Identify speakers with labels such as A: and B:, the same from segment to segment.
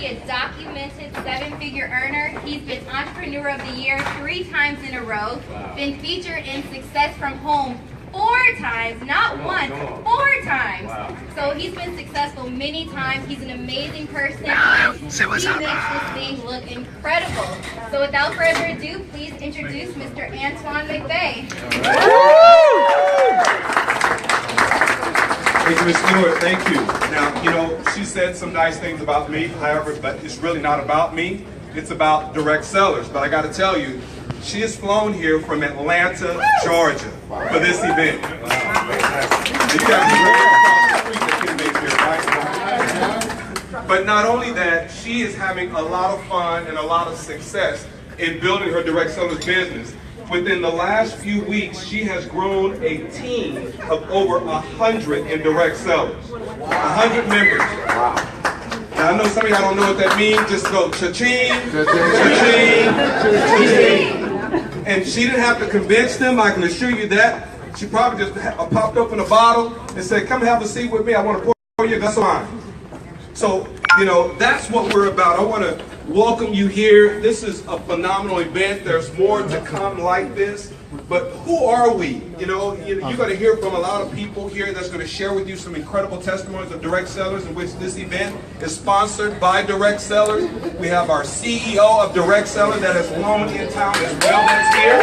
A: He is documented 7-figure earner. He's been Entrepreneur of the Year 3 times in a row. Wow. Been featured in Success from Home 4 times, not once, 4 times. Wow. So he's been successful many times. He's an amazing person, and he makes this thing look incredible. So without further ado, please introduce Mr. Antoine McVeigh.
B: Thank you, Ms. Stewart. Thank you. Now, you know, she said some nice things about me, however, but it's really not about me. It's about Direct Cellars. But I got to tell you, she has flown here from Atlanta, Georgia, for this event. You guys are really across the street that came here, right? But not only that, she is having a lot of fun and a lot of success in building her Direct Cellars business. Within the last few weeks, she has grown a team of over 100 in Direct Cellars. 100 members. Now, I know some of y'all don't know what that means. Just go cha-ching, cha-ching, cha-ching. And she didn't have to convince them, I can assure you that. She probably just popped open a bottle and said, come have a seat with me. I want to pour you a glass of wine. So, you know, that's what we're about. I want to welcome you here. This is a phenomenal event. There's more to come like this. But who are we? You know, you're going to hear from a lot of people here that's going to share with you some incredible testimonies of Direct Cellars, in which this event is sponsored by Direct Cellars. We have our CEO of Direct Cellars that has flown in town as well that's here.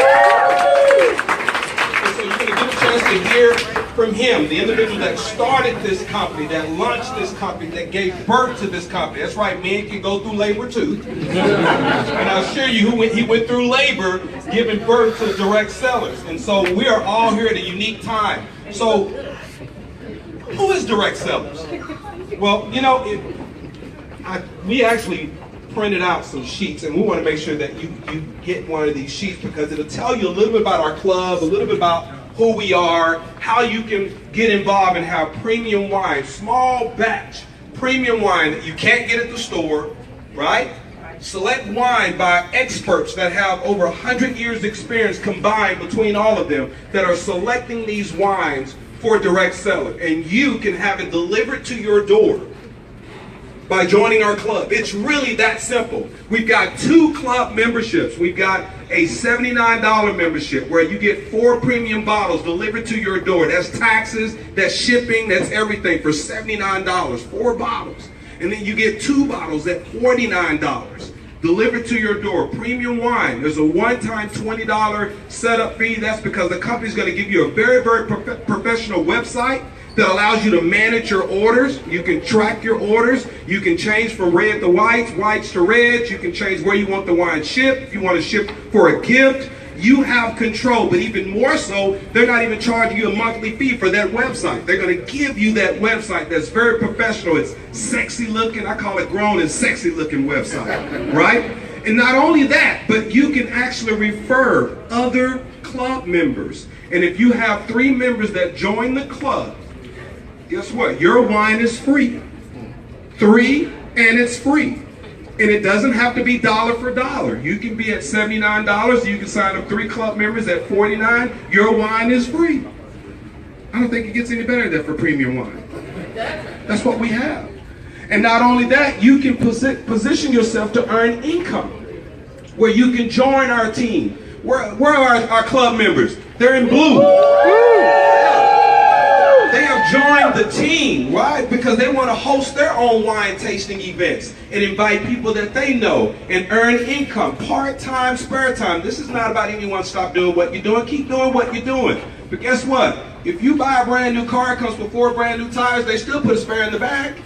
B: And so you're going to get a chance to hear from him, the individual that started this company, that launched this company, that gave birth to this company. That's right, men can go through labor too. And I'll assure you, he went through labor giving birth to Direct Cellars. And so we are all here at a unique time. So, who is Direct Cellars? Well, you know, we actually printed out some sheets, and we want to make sure that you get one of these sheets because it'll tell you a little bit about our club, a little bit about who we are, how you can get involved and have premium wine, small batch premium wine that you can't get at the store, right? Select wine by experts that have over 100 years experience combined between all of them that are selecting these wines for Direct Cellar. And you can have it delivered to your door by joining our club. It's really that simple. We've got 2 club memberships. We've got a $79 membership where you get 4 premium bottles delivered to your door. That's taxes, that's shipping, that's everything for $79, 4 bottles. And then you get 2 bottles at $49 delivered to your door. Premium wine, there's a one-time $20 setup fee. That's because the company's going to give you a very, very professional website that allows you to manage your orders. You can track your orders. You can change from red to whites, whites to reds. You can change where you want the wine shipped. If you want to ship for a gift, you have control. But even more so, they're not even charging you a monthly fee for that website. They're going to give you that website that's very professional. It's sexy looking. I call it grown and sexy looking website, right? And not only that, but you can actually refer other club members. And if you have 3 members that join the club, guess what? Your wine is free. 3, and it's free. And it doesn't have to be dollar for dollar. You can be at $79. You can sign up 3 club members at $49. Your wine is free. I don't think it gets any better than that for premium wine. That's what we have. And not only that, you can position yourself to earn income where you can join our team. Where are our club members? They're in blue. They have joined the team, right? Because they want to host their own wine tasting events and invite people that they know and earn income, part-time, spare time. This is not about anyone stop doing what you're doing. Keep doing what you're doing. But guess what? If you buy a brand new car, it comes with 4 brand new tires, they still put a spare in the back.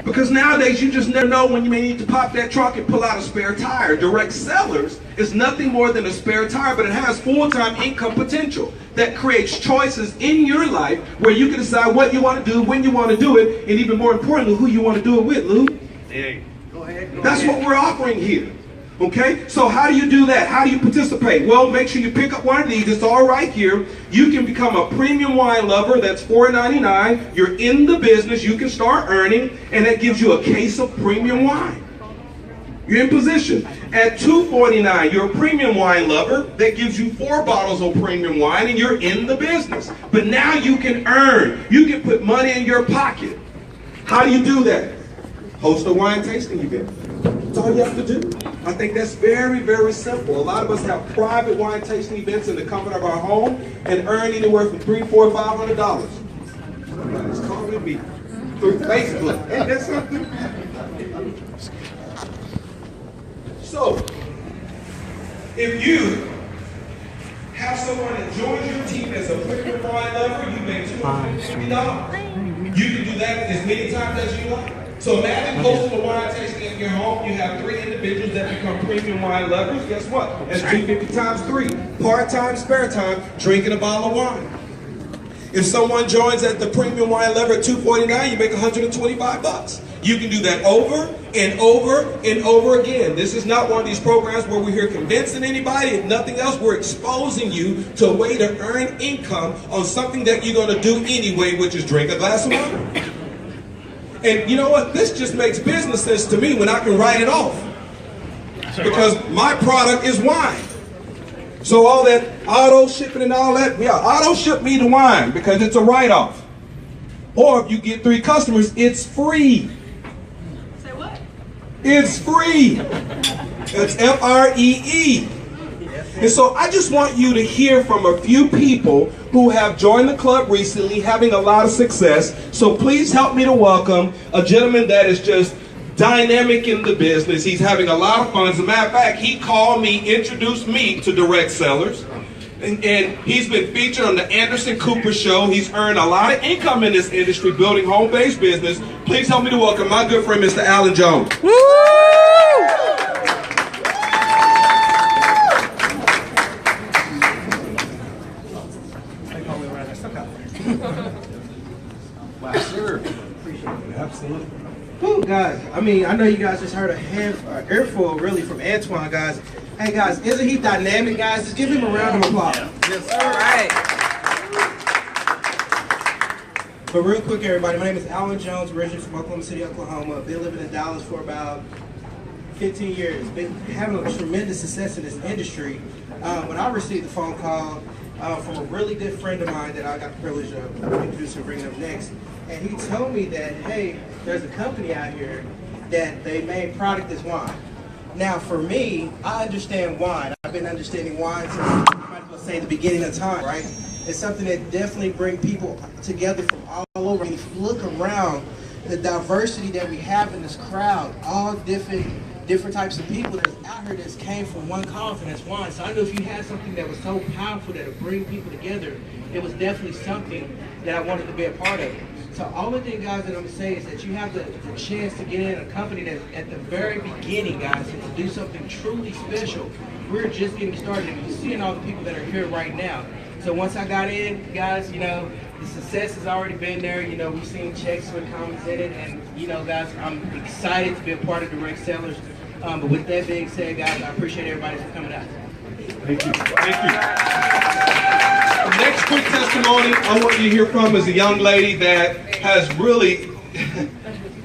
B: Because nowadays you just never know when you may need to pop that trunk and pull out a spare tire. Direct Cellars is nothing more than a spare tire, but it has full-time income potential that creates choices in your life where you can decide what you want to do, when you want to do it, and even more importantly, who you want to do it with, Lou.
C: Hey, go ahead.
B: That's what we're offering here. Okay, so how do you do that? How do you participate? Well, make sure you pick up one of these. It's all right here. You can become a premium wine lover. That's $4.99. You're in the business. You can start earning, and that gives you a case of premium wine. You're in position. At $2.49, you're a premium wine lover. That gives you 4 bottles of premium wine, and you're in the business. But now you can earn. You can put money in your pocket. How do you do that? Host a wine tasting event. That's all you have to do. I think that's very, very simple. A lot of us have private wine tasting events in the comfort of our home and earn anywhere from $300, $400, $500. Somebody's calling me through Facebook. Ain't that something? So, if you have someone that joins your team as a premium wine lover, you make $250. You can do that as many times as you like. So imagine hosting a wine tasting in your home. You have 3 individuals that become premium wine lovers. Guess what? That's 250 times 3. Part-time, spare time, drinking a bottle of wine. If someone joins at the premium wine lover at $249, you make $125. You can do that over and over and over again. This is not one of these programs where we're here convincing anybody. If nothing else, we're exposing you to a way to earn income on something that you're going to do anyway, which is drink a glass of wine. And you know what? This just makes business sense to me when I can write it off. Because my product is wine. So all that auto shipping and all that, yeah, auto ship me the wine because it's a write-off. Or if you get 3 customers, it's free.
A: Say what?
B: It's free. It's F-R-E-E. And so I just want you to hear from a few people who have joined the club recently, having a lot of success. So please help me to welcome a gentleman that is just dynamic in the business. He's having a lot of fun. As a matter of fact, he called me, introduced me to Direct Cellars. And he's been featured on the Anderson Cooper Show. He's earned a lot of income in this industry, building home-based business. Please help me to welcome my good friend, Mr. Alan Jones. Woo!
C: Wow, sir. Appreciate it. Absolutely.
D: Woo, guys. I mean, I know you guys just heard a earful really from Antoine, guys. Hey, guys, isn't he dynamic, guys? Just give him a round of applause.
C: Yes, sir. All right.
D: But real quick, everybody, my name is Alan Jones, originally from Oklahoma City, Oklahoma. Been living in Dallas for about 15 years. Been having a tremendous success in this industry. When I received the phone call from a really good friend of mine that I got the privilege of introducing and bringing up next, and he told me that, hey, there's a company out here that their main product is wine. Now, for me, I understand wine. I've been understanding wine since, I might as well say, the beginning of time, right? It's something that definitely brings people together from all over. And if you look around, the diversity that we have in this crowd, all different types of people that's out here that came from one cause, and that's wine. So I knew if you had something that was so powerful that would bring people together, it was definitely something that I wanted to be a part of. So all the thing, guys, that I'm going to say is that you have the chance to get in a company that's at the very beginning, guys, and to do something truly special. We're just getting started, and you're seeing all the people that are here right now. So once I got in, guys, you know, the success has already been there. You know, we've seen checks with comments in it, and, you know, guys, I'm excited to be a part of Direct Cellars. But with that being said, guys, I appreciate everybody for coming out.
B: Thank you. Thank you. The next quick testimony I want you to hear from is a young lady that has really,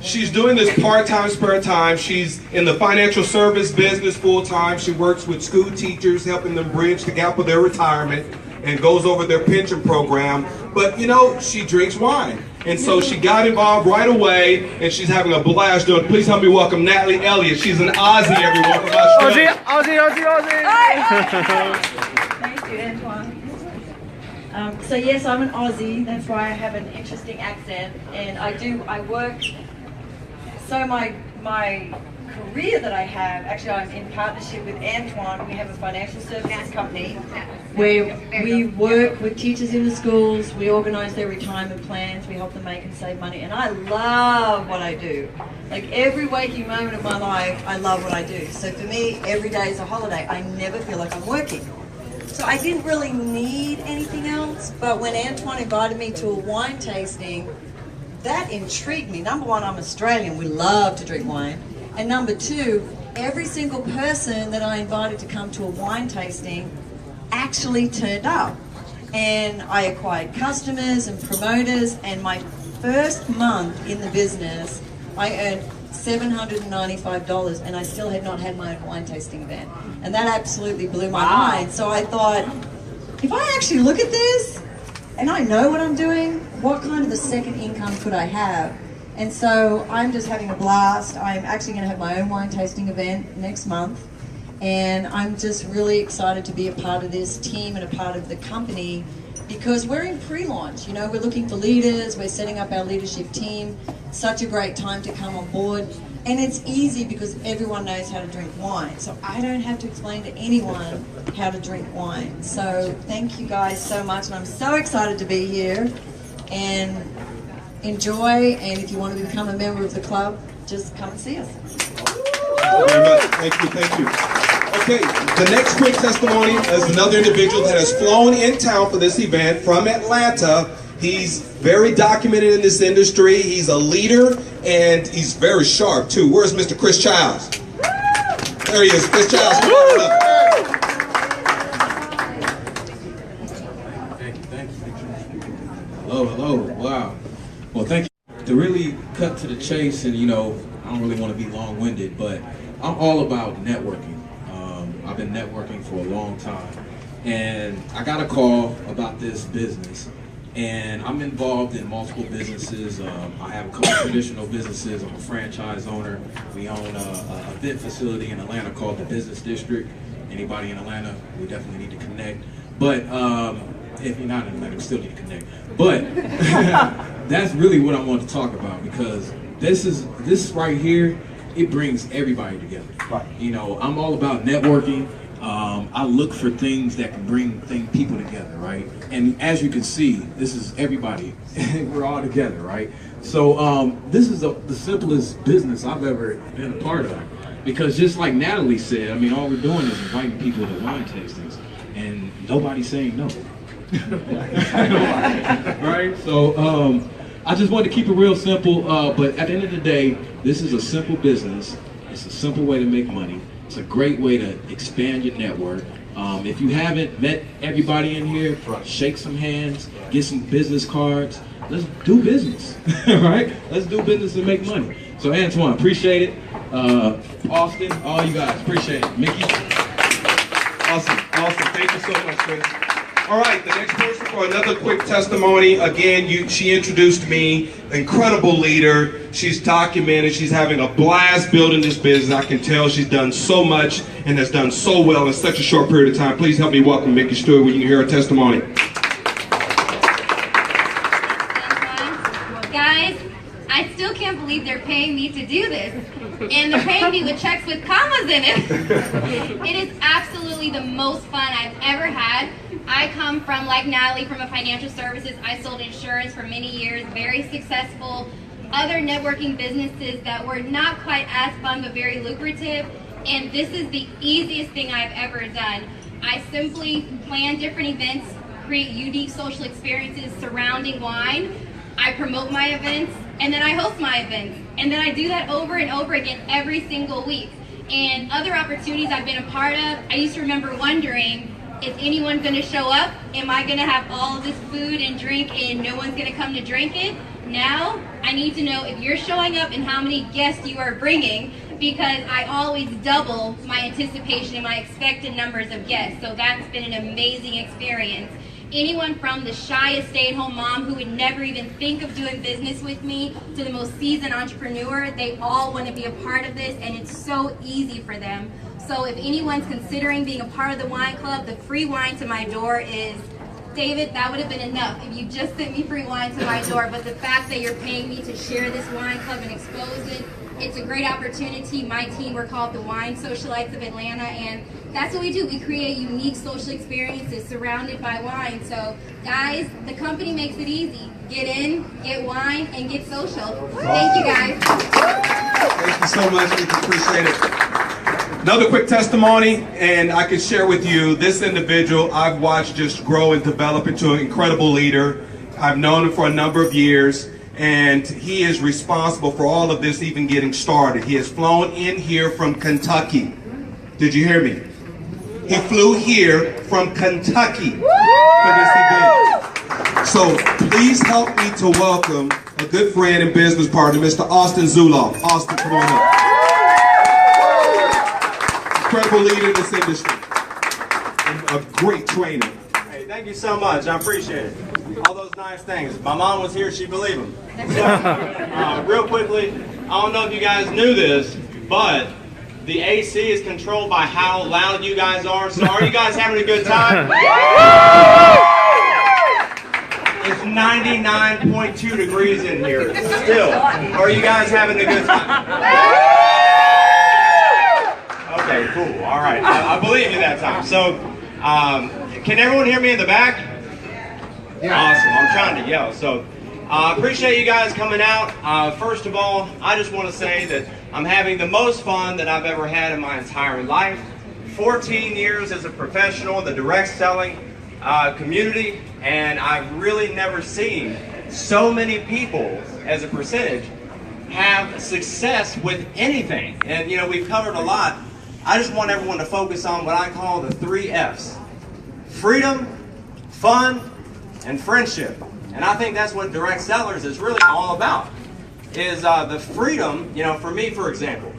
B: she's doing this part-time, spare time. She's in the financial service business full-time. She works with school teachers, helping them bridge the gap of their retirement, and goes over their pension program. But, you know, she drinks wine. And so she got involved right away, and she's having a blast doing it. Please help me welcome Natalie Elliott. She's an Aussie, everyone, from Australia.
E: Aussie. Thank you, Antoine. So yes, I'm an Aussie. That's why I have an interesting accent, and I work. So my career that I have, actually, I'm in partnership with Antoine. We have a financial services company where we work with teachers in the schools. We organize their retirement plans. We help them make and save money. And I love what I do. Like every waking moment of my life, I love what I do. So for me, every day is a holiday. I never feel like I'm working. So I didn't really need anything else. But when Antoine invited me to a wine tasting, that intrigued me. Number one, I'm Australian. We love to drink wine. And number two, every single person that I invited to come to a wine tasting actually turned up. And I acquired customers and promoters, and my first month in the business, I earned $795, and I still had not had my own wine tasting event. And that absolutely blew my mind. So I thought, if I actually look at this, and I know what I'm doing, what kind of a second income could I have? And so I'm just having a blast. I'm actually going to have my own wine tasting event next month. And I'm just really excited to be a part of this team and a part of the company because we're in pre-launch. You know, we're looking for leaders. We're setting up our leadership team. Such a great time to come on board. And it's easy because everyone knows how to drink wine. So I don't have to explain to anyone how to drink wine. So thank you guys so much. And I'm so excited to be here. And enjoy. And if you want to become a member of the club, just come and see us.
B: Thank you very much. Thank you, thank you. Okay, the next quick testimony is another individual that has flown in town for this event from Atlanta. He's very documented in this industry. He's a leader, and he's very sharp, too. Where's Mr. Chris Childs? There he is, Chris Childs.
C: Thank you. Hello, wow. Well, thank you. To really cut to the chase, and I don't really want to be long-winded, but I'm all about networking. I've been networking for a long time, and I got a call about this business, and I'm involved in multiple businesses. I have a couple traditional businesses. I'm a franchise owner. We own a event facility in Atlanta called the Business District. Anybody in Atlanta, we definitely need to connect. But if you're not in Atlanta, we still need to connect. But that's really what I want to talk about, because this right here, it brings everybody together.
B: Right.
C: I'm all about networking. I look for things that can bring people together, right? And as you can see, this is everybody. We're all together, right? So this is the simplest business I've ever been a part of. Because just like Natalie said, all we're doing is inviting people to wine tastings, and nobody's saying no. Right? So I just wanted to keep it real simple, but at the end of the day, this is a simple business. It's a simple way to make money. It's a great way to expand your network. If you haven't met everybody in here, shake some hands, get some business cards. Let's do business, right? Let's do business and make money. So Antoine, appreciate it. Austin, all you guys, appreciate it. Mickey.
B: Awesome. Thank you so much, Chris. All right, the next person for another quick testimony. Again, she introduced me, incredible leader. She's documented. She's having a blast building this business. I can tell she's done so much and has done so well in such a short period of time. Please help me welcome Mickey Stewart when you can hear her testimony.
A: Guys, I still can't believe they're paying me to do this. And they're paying me with checks with commas in it. It is absolutely the most fun I've ever had. I come from, like Natalie, from a financial services. I sold insurance for many years, very successful. Other networking businesses that were not quite as fun but very lucrative. And this is the easiest thing I've ever done. I simply plan different events, create unique social experiences surrounding wine. I promote my events, and then I host my events. And then I do that over and over again every single week. And other opportunities I've been a part of, I used to remember wondering, is anyone going to show up? Am I going to have all of this food and drink and no one's going to come to drink it? Now, I need to know if you're showing up and how many guests you are bringing, because I always double my anticipation and my expected numbers of guests. So that's been an amazing experience. Anyone from the shyest stay-at-home mom who would never even think of doing business with me to the most seasoned entrepreneur, they all want to be a part of this, and it's so easy for them. So if anyone's considering being a part of the wine club, the free wine to my door is, David, that would have been enough if you just sent me free wine to my door, but the fact that you're paying me to share this wine club and expose it, it's a great opportunity. My team, we're called the Wine Socialites of Atlanta, and that's what we do. We create unique social experiences surrounded by wine. So, guys, the company makes it easy. Get in, get wine, and get social. Thank you, guys.
B: Thank you so much. We appreciate it. Another quick testimony, and I can share with you this individual I've watched just grow and develop into an incredible leader. I've known him for a number of years, and he is responsible for all of this even getting started. He has flown in here from Kentucky. Did you hear me? He flew here from Kentucky for this event. So please help me to welcome a good friend and business partner, Mr. Austin Zuloff. Austin, come on up. Incredible leader in this industry. And a great trainer.
F: Thank you so much. I appreciate it. All those nice things. If my mom was here, she'd believe them. So, real quickly, I don't know if you guys knew this, but the AC is controlled by how loud you guys are. So are you guys having a good time? It's 99.2 degrees in here still. Are you guys having a good time? Okay, cool. All right. I believe you that time. So, can everyone hear me in the back? Awesome. I'm trying to yell. So, I appreciate you guys coming out. First of all, I just want to say that I'm having the most fun that I've ever had in my entire life. 14 years as a professional in the direct selling community, and I've really never seen so many people as a percentage have success with anything. And you know, we've covered a lot. I just want everyone to focus on what I call the 3 F's. Freedom, fun, and friendship. And I think that's what direct sellers is really all about. Is the freedom, you know, for me, for example,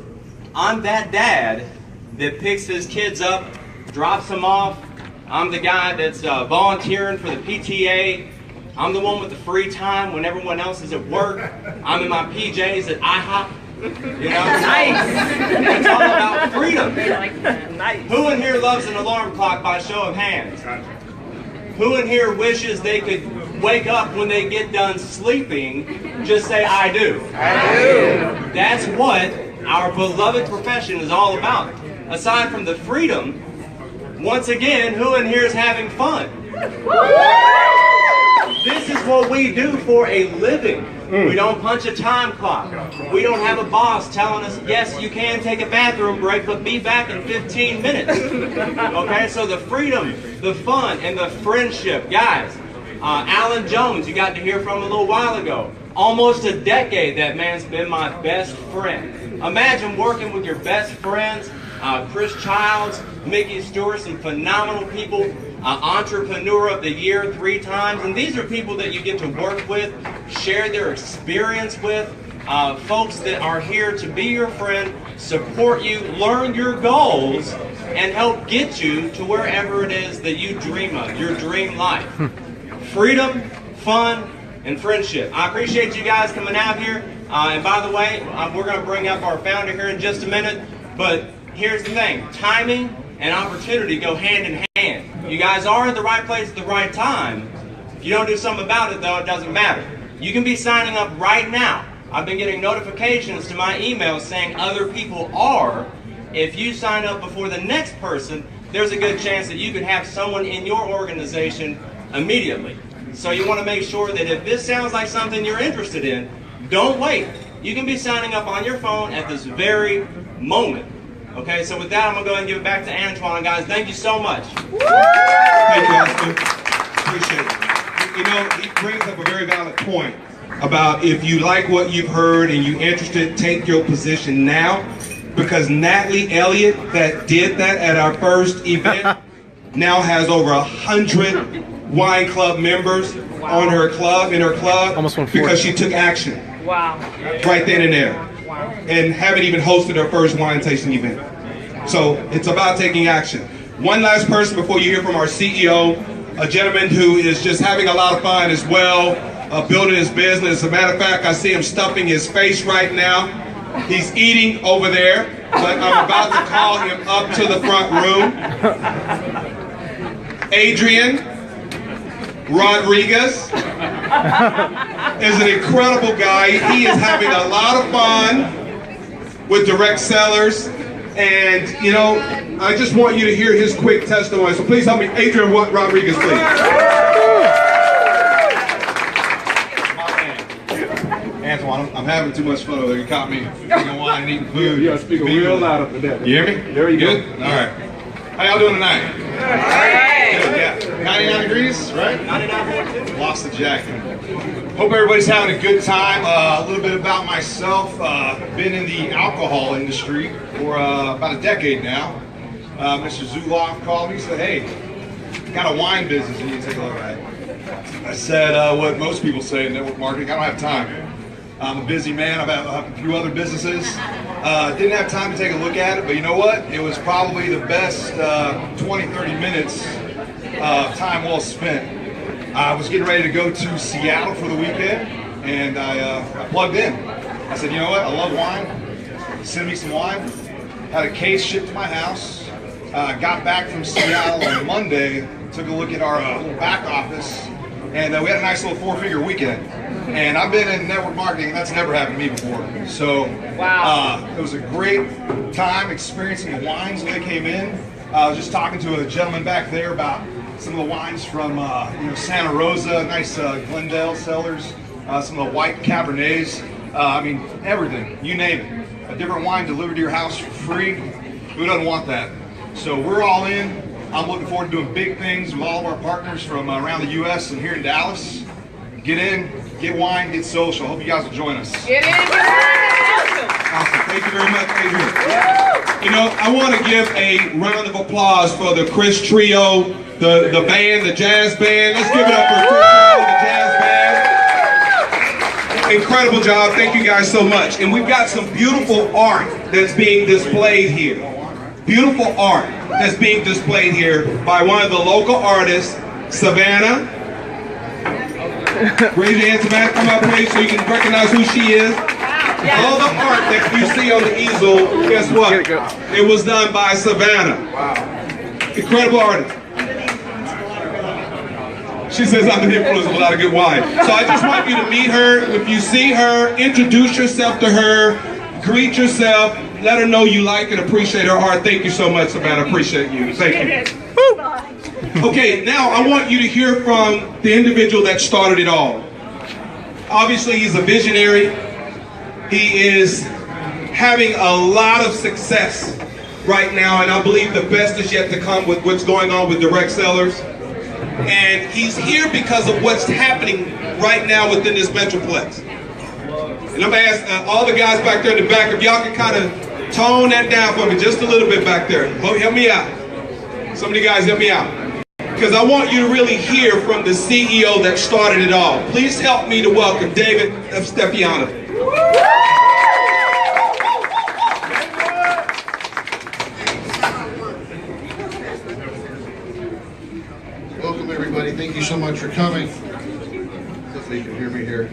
F: I'm that dad that picks his kids up, drops them off. I'm the guy that's volunteering for the PTA. I'm the one with the free time when everyone else is at work. I'm in my PJs at IHOP. You know, nice. It's all about freedom. Nice. Who in here loves an alarm clock by show of hands? Who in here wishes they could wake up when they get done sleeping? Just say, I do. I do. That's what our beloved profession is all about. Aside from the freedom, once again, who in here is having fun? This is what we do for a living. We don't punch a time clock. We don't have a boss telling us, yes, you can take a bathroom break, but be back in 15 minutes. Okay, so the freedom, the fun, and the friendship. Guys, Alan Jones, you got to hear from a little while ago. Almost a decade, that man's been my best friend. Imagine working with your best friends, Chris Childs, Mickey Stewart, some phenomenal people. Entrepreneur of the Year 3 times, and these are people that you get to work with, share their experience with, folks that are here to be your friend, support you, learn your goals, and help get you to wherever it is that you dream of, your dream life. Freedom, fun, and friendship. I appreciate you guys coming out here, and by the way, we're going to bring up our founder here in just a minute, but here's the thing, timing and opportunity go hand in hand. You guys are in the right place at the right time. If you don't do something about it, though, it doesn't matter. You can be signing up right now. I've been getting notifications to my email saying other people are. If you sign up before the next person, there's a good chance that you could have someone in your organization immediately. So you want to make sure that if this sounds like something you're interested in, don't wait. You can be signing up on your phone at this very moment. Okay, so with that, I'm going to go ahead and give it back to Antoine. Guys, thank you so much.
B: Thank you, Oscar. Appreciate it. You know, he brings up a very valid point about if you like what you've heard and you're interested, take your position now. Because Natalie Elliott, that did that at our first event, now has over 100 wine club members on her club, in her club, because she took action.
G: Wow.
B: Right then and there. And haven't even hosted her first wine tasting event. So it's about taking action. One last person before you hear from our CEO, a gentleman who is just having a lot of fun as well, building his business. As a matter of fact, I see him stuffing his face right now. He's eating over there, but I'm about to call him up to the front room. Adrian Rodriguez is an incredible guy. He is having a lot of fun with direct sellers, and you know, I just want you to hear his quick testimony. So please help me, Adrian Rodriguez, please.
H: Antoine, I'm having too much fun over there. You caught me drinking wine and eating food.
B: You gotta speak real loud up to that.
H: You hear me?
B: There you
H: Good?
B: go.
H: All right. How y'all doing tonight? Good, yeah. 99 degrees, right? 99.2. Lost the jacket. Hope everybody's having a good time. A little bit about myself. Been in the alcohol industry for about a decade now. Mr. Zuloff called me and said, hey, got a wine business you need to take a look at. I said what most people say in network marketing, I don't have time. I'm a busy man. I've had a few other businesses. Didn't have time to take a look at it, but you know what? It was probably the best 20, 30 minutes time well spent. I was getting ready to go to Seattle for the weekend, and I plugged in. I said, you know what, I love wine. Send me some wine. Had a case shipped to my house. Got back from Seattle on Monday, took a look at our back office, and we had a nice little 4-figure weekend. And I've been in network marketing, and that's never happened to me before. So it was a great time experiencing the wines when they came in. I was just talking to a gentleman back there about some of the wines from Santa Rosa, nice Glendale Cellars, some of the white Cabernets. I mean, everything, you name it. A different wine delivered to your house for free. Who doesn't want that? So we're all in. I'm looking forward to doing big things with all of our partners from around the U.S. and here in Dallas. Get in, get wine, get social. Hope you guys will join us.
G: Get in, get wine.
B: Awesome. Thank you very much, Adrian. You know, I want to give a round of applause for the Chris Trio, the band, the jazz band. Let's give it up for Chris Trio, the jazz band. Incredible job. Thank you guys so much. And we've got some beautiful art that's being displayed here. Beautiful art that's being displayed here by one of the local artists, Savannah. Raise your hand, Savannah. Come up, please, so you can recognize who she is. All the art that you see on the easel, guess what? It was done by Savannah. Wow. Incredible artist. She says I'm the influence of a lot of good wine. So I just want you to meet her. If you see her, introduce yourself to her, greet yourself, let her know you like and appreciate her art. Thank you so much, Savannah. Appreciate you. Thank you. Okay, now I want you to hear from the individual that started it all. Obviously, he's a visionary. He is having a lot of success right now, and I believe the best is yet to come with what's going on with Direct Cellars. And he's here because of what's happening right now within this Metroplex. And I'm going to ask all the guys back there in the back, if y'all can kind of tone that down for me just a little bit back there. Help me out. Some of you guys help me out. Because I want you to really hear from the CEO that started it all. Please help me to welcome David Stepiano.
I: Welcome everybody, thank you so much for coming. Hopefully you can hear me here.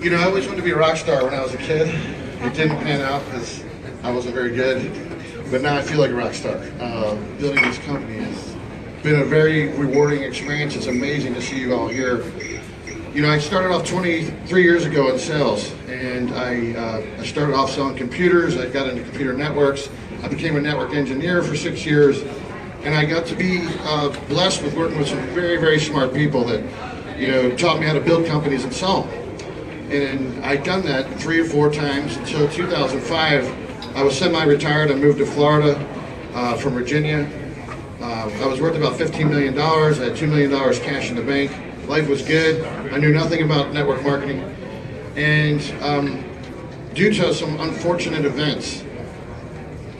I: You know, I always wanted to be a rock star when I was a kid. It didn't pan out because I wasn't very good, but now I feel like a rock star. Building this company has been a very rewarding experience. It's amazing to see you all here. You know, I started off 23 years ago in sales, and I started off selling computers. I got into computer networks. I became a network engineer for 6 years, and I got to be blessed with working with some very, very smart people that, you know, taught me how to build companies and sell them. And I'd done that 3 or 4 times until 2005. I was semi-retired. I moved to Florida from Virginia. I was worth about $15 million. I had $2 million cash in the bank. Life was good. I knew nothing about network marketing. And due to some unfortunate events,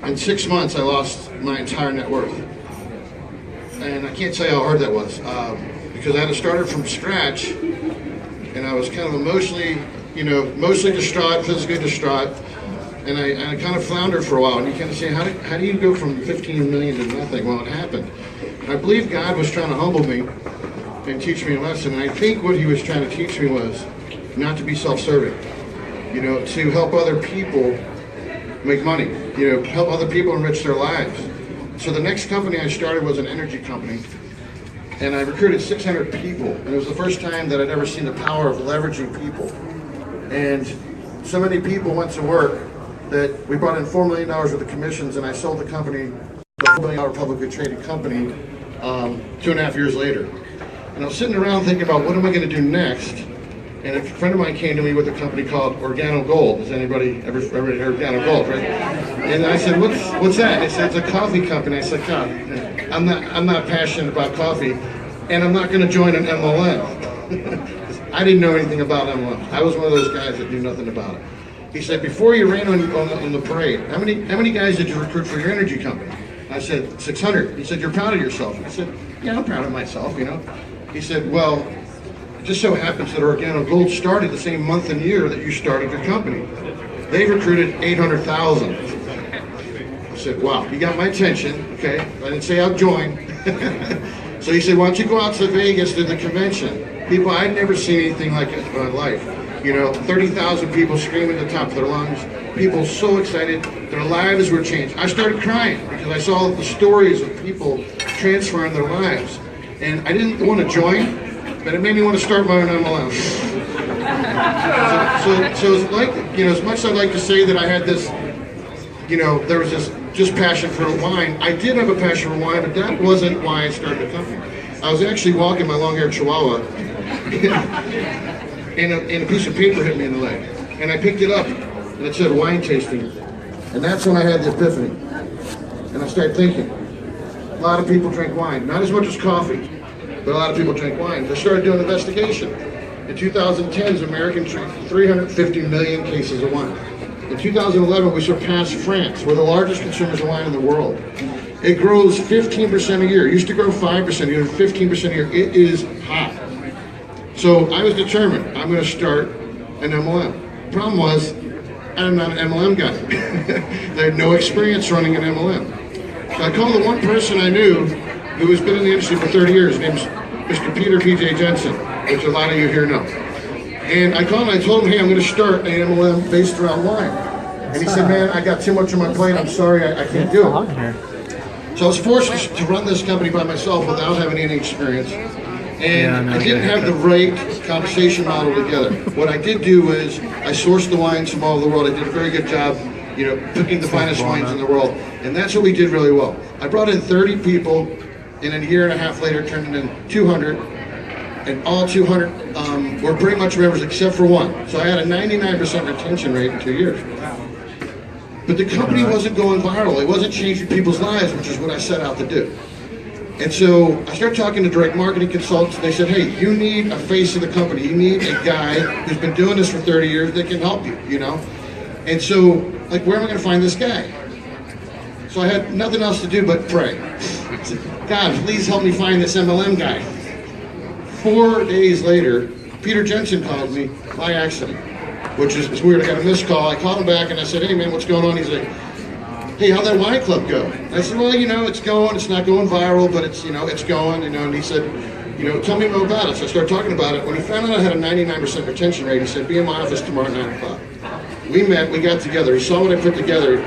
I: in 6 months I lost my entire net worth. And I can't tell you how hard that was, because I had to start from scratch, and I was kind of emotionally, mostly distraught, physically distraught, and I kind of floundered for a while. And you kind of say, how do you go from 15 million to nothing? Well, it happened. And I believe God was trying to humble me and teach me a lesson. And I think what he was trying to teach me was not to be self-serving, to help other people make money, help other people enrich their lives. So the next company I started was an energy company, and I recruited 600 people, and it was the first time that I'd ever seen the power of leveraging people. And so many people went to work that we brought in $4 million worth of commissions, and I sold the company, the $4 million publicly traded company, 2.5 years later. And I was sitting around thinking about what am I going to do next, and a friend of mine came to me with a company called Organo Gold. Has anybody ever heard of Organo Gold, right? And I said, what's that? He said, it's a coffee company. I said, God, I'm not passionate about coffee, and I'm not going to join an MLM. I didn't know anything about MLM. I was one of those guys that knew nothing about it. He said, before you ran on the parade, how many guys did you recruit for your energy company? I said, 600. He said, you're proud of yourself? I said, yeah, I'm proud of myself, He said, well, it just so happens that Organo Gold started the same month and year that you started your company. They recruited 800,000. I said, wow, you got my attention, okay? I didn't say I'll join. So he said, why don't you go out to Vegas to the convention? People, I'd never seen anything like it in my life. 30,000 people screaming at the top of their lungs. People so excited. Their lives were changed. I started crying because I saw the stories of people transforming their lives. And I didn't want to join, but it made me want to start my own MLM. So it's like, as much as I'd like to say that I had this, there was this just passion for wine. I did have a passion for wine, but that wasn't why I started the company. I was actually walking my long-haired Chihuahua, and a piece of paper hit me in the leg. And I picked it up, and it said wine tasting. And that's when I had the epiphany. And I started thinking, a lot of people drink wine, not as much as coffee, but a lot of people drink wine. I started doing an investigation. In 2010, Americans drank 350 million cases of wine. In 2011, we surpassed France. We're the largest consumers of wine in the world. It grows 15% a year. It used to grow 5% a year, 15% a year. It is hot. So I was determined, I'm going to start an MLM. Problem was, I'm not an MLM guy. I had no experience running an MLM. So I called the one person I knew who has been in the industry for 30 years. His name's Mr. Peter P.J. Jensen, which a lot of you here know. And I called him and I told him, hey, I'm going to start an MLM based around wine. And he said, man, I got too much on my plate. I'm sorry, I can't do it. So I was forced to run this company by myself without having any experience. And I didn't have the right compensation model together. What I did do is I sourced the wines from all over the world. I did a very good job, picking the finest wines in the world. And that's what we did really well. I brought in 30 people, and a year and a half later turned in 200. And all 200 were pretty much members except for one. So I had a 99% retention rate in 2 years. But the company wasn't going viral. It wasn't changing people's lives, which is what I set out to do. And so I started talking to direct marketing consultants, and they said, hey, you need a face of the company. You need a guy who's been doing this for 30 years that can help you, And so, where am I going to find this guy? So I had nothing else to do but pray. I said, God, please help me find this MLM guy. 4 days later, Peter Jensen called me by accident, which is weird. I got a missed call. I called him back and I said, hey man, what's going on? He's like, hey, how'd that wine club go? And I said, well, it's going. It's not going viral, but it's, it's going, And he said, tell me more about it. So I started talking about it. When he found out I had a 99% retention rate, he said, be in my office tomorrow at 9 o'clock. We met, we got together. He saw what I put together.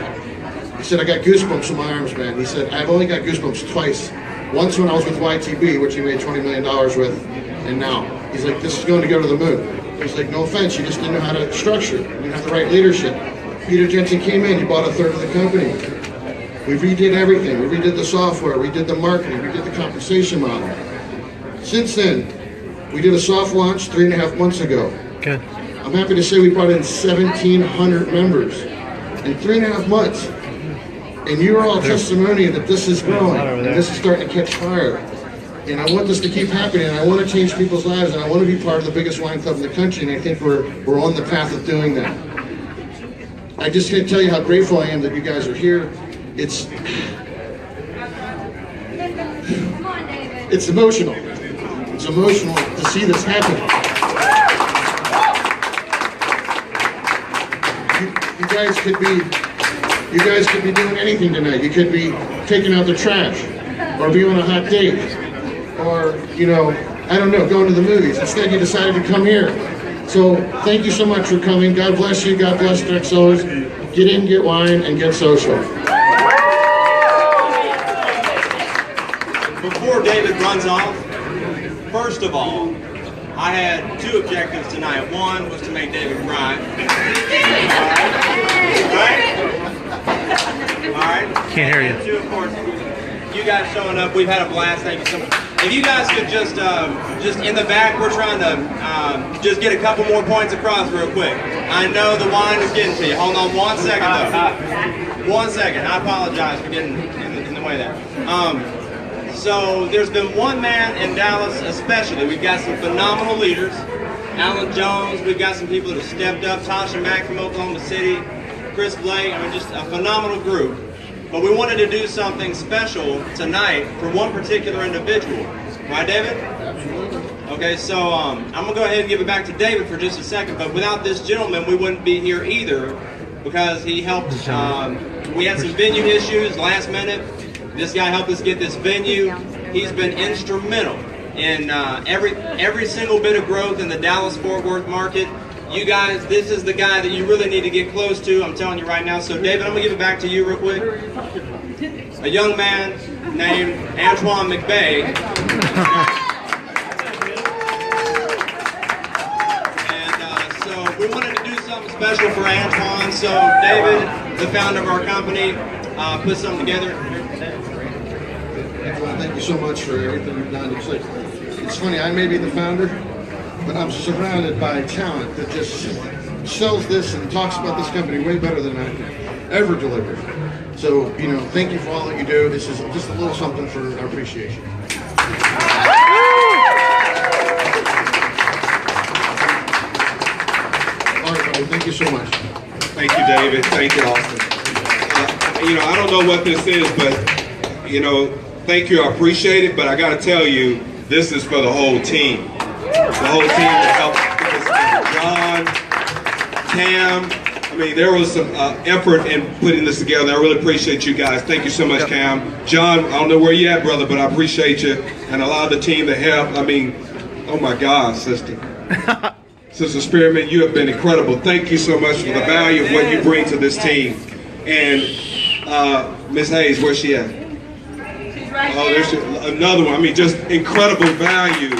I: He said, I got goosebumps in my arms, man. He said, I've only got goosebumps twice. Once when I was with YTB, which he made $20 million with, and now. He's like, this is going to go to the moon. He's like, no offense, you just didn't know how to structure it. You didn't have the right leadership. Peter Jensen came in, he bought a third of the company. We redid everything. We redid the software, we did the marketing, we did the compensation model. Since then, we did a soft launch 3.5 months ago.
J: Good.
I: I'm happy to say we brought in 1,700 members in 3.5 months. And you're all testimony that this is growing, and this is starting to catch fire. And I want this to keep happening, and I want to change people's lives, and I want to be part of the biggest wine club in the country, and I think we're on the path of doing that. I just can't tell you how grateful I am that you guys are here. It's emotional. It's emotional to see this happen. You guys could be doing anything tonight. You could be taking out the trash, or be on a hot date, or, I don't know, going to the movies. Instead, you decided to come here. So, thank you so much for coming. God bless you. God bless Direct Cellars. Get in, get wine, and get social.
F: Before David runs off, first of all, I had 2 objectives tonight. One was to make David cry. All right?
J: Can't hear you.
F: And 2, of course, you guys showing up. We've had a blast. Thank you so much. If you guys could just in the back, we're trying to just get a couple more points across real quick. I know the wine is getting to you. Hold on 1 second, though. 1 second. I apologize for getting in the way there. So there's been one man in Dallas especially. We've got some phenomenal leaders. Alan Jones, we've got some people that have stepped up. Tasha Mack from Oklahoma City. Chris Blake, just a phenomenal group. But we wanted to do something special tonight for one particular individual. Right, David? Absolutely. Okay, so I'm going to go ahead and give it back to David for just a second. But without this gentleman, we wouldn't be here either, because he helped. We had some venue issues last minute. This guy helped us get this venue. He's been instrumental in every single bit of growth in the Dallas-Fort Worth market. You guys, this is the guy that you really need to get close to, I'm telling you right now. So David, I'm gonna give it back to you real quick. A young man named Antoine McVeigh. And so we wanted to do something special for Antoine. So David, the founder of our company, put something together.
I: Well, thank you so much for everything you've done. It's funny, I may be the founder, but I'm surrounded by talent that just sells this and talks about this company way better than I can ever deliver. So, you know, thank you for all that you do. This is just a little something for our appreciation. All right, buddy, thank you so much.
B: Thank you, David. Thank you, Austin. You know, I don't know what this is, but, you know, thank you, I appreciate it, but I got to tell you, this is for the whole team. The whole team that helped put this together. John, Cam, I mean, there was some effort in putting this together. I really appreciate you guys. Thank you so much, Cam. John, I don't know where you're at, brother, but I appreciate you and a lot of the team that helped. I mean, oh my God, sister. Sister Spearman, you have been incredible. Thank you so much for the value of what you bring to this team. And Miss Hayes, where's she at?
A: Right
B: oh, there's another one. I mean, just incredible value.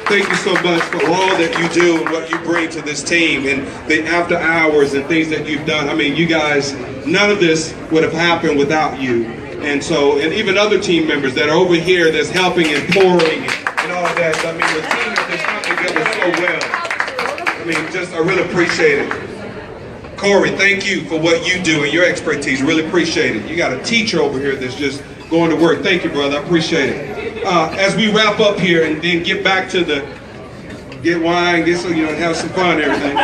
B: Thank you so much for all that you do and what you bring to this team and the after hours and things that you've done. I mean, you guys, none of this would have happened without you. And so, and even other team members that are over here that's helping and pouring and all of that. I mean, the team that's come together so well. I mean, just, I really appreciate it. Corey, thank you for what you do and your expertise. Really appreciate it. You got a teacher over here that's just going to work. Thank you, brother. I appreciate it. As we wrap up here and then get back to the get wine, get some, you know, have some fun and everything.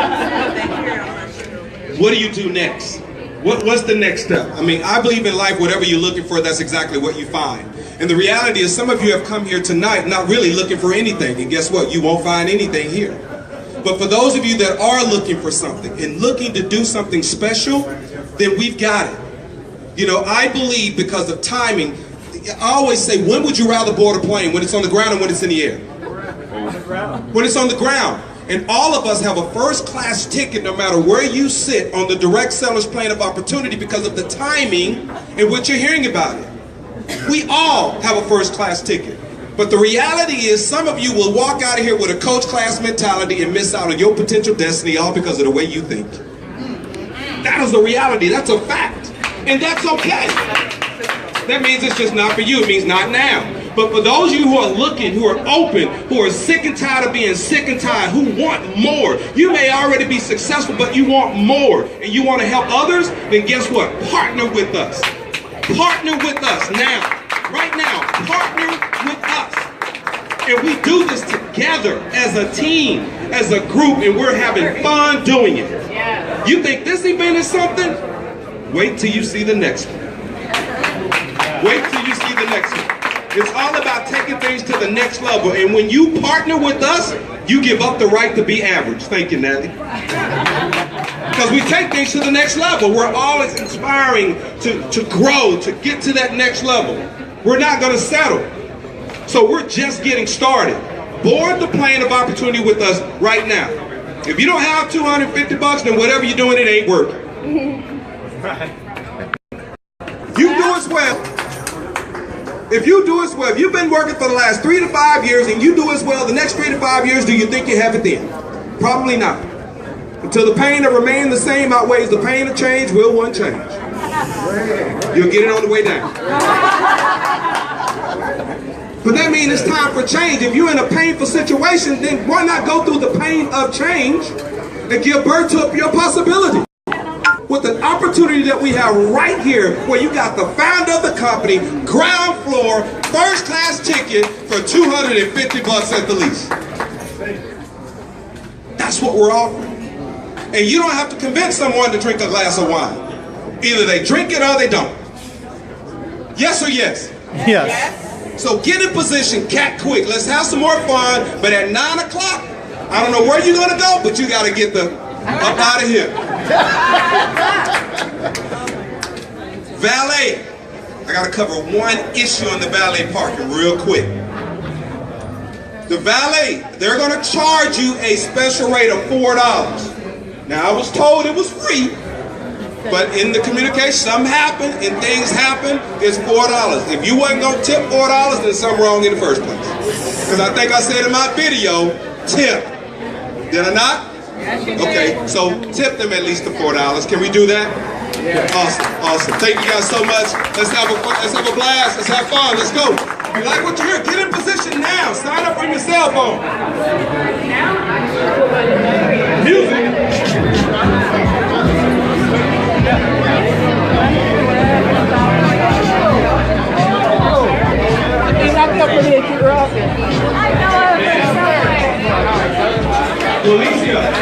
B: What do you do next? What's the next step? I mean, I believe in life, whatever you're looking for, that's exactly what you find. And the reality is some of you have come here tonight not really looking for anything. And guess what? You won't find anything here. But for those of you that are looking for something and looking to do something special, then we've got it. You know, I believe because of timing, I always say, when would you rather board a plane? When it's on the ground or when it's in the air? On the ground. When it's on the ground. And all of us have a first class ticket no matter where you sit on the direct seller's plane of opportunity because of the timing in which you're hearing about it. We all have a first class ticket. But the reality is some of you will walk out of here with a coach class mentality and miss out on your potential destiny all because of the way you think. That is the reality. That's a fact. And that's okay. That means it's just not for you. It means not now. But for those of you who are looking, who are open, who are sick and tired of being sick and tired, who want more, you may already be successful, but you want more, and you want to help others, then guess what? Partner with us. Partner with us now. Right now, partner with us. And we do this together as a team, as a group, and we're having fun doing it. You think this event is something? Wait till you see the next one. Wait till you see the next one. It's all about taking things to the next level. And when you partner with us, you give up the right to be average. Thank you, Natalie. Because we take things to the next level. We're always inspiring to grow, to get to that next level. We're not going to settle. So we're just getting started. Board the plane of opportunity with us right now. If you don't have $250, then whatever you're doing, it ain't working. You do as well. If you do as well, if you've been working for the last 3 to 5 years and you do as well the next 3 to 5 years, do you think you have it then? Probably not. Until the pain of remaining the same outweighs the pain of change, will one change? You'll get it on the way down. But that means it's time for change. If you're in a painful situation, then why not go through the pain of change and give birth to your possibility? With the opportunity that we have right here, where you got the founder of the company, ground floor, first class ticket for $250 at the least. That's what we're offering. And you don't have to convince someone to drink a glass of wine. Either they drink it or they don't. Yes or yes?
J: Yes.
B: So get in position, cat quick. Let's have some more fun. But at 9 o'clock, I don't know where you're going to go, but you got to get the up out of here. Valet. I got to cover one issue in the valet parking real quick. The valet, they're going to charge you a special rate of $4. Now, I was told it was free, but in the communication, something happened and things happen, it's $4. If you wasn't going to tip $4, then something wrong in the first place. Because I think I said in my video, tip. Did I not? Okay, so tip them at least the $4. Can we do that? Awesome, awesome. Thank you guys so much. Let's have a blast. Let's have fun. Let's go. If you like what you hear, get in position now. Sign up from your cell phone. Music. Alicia.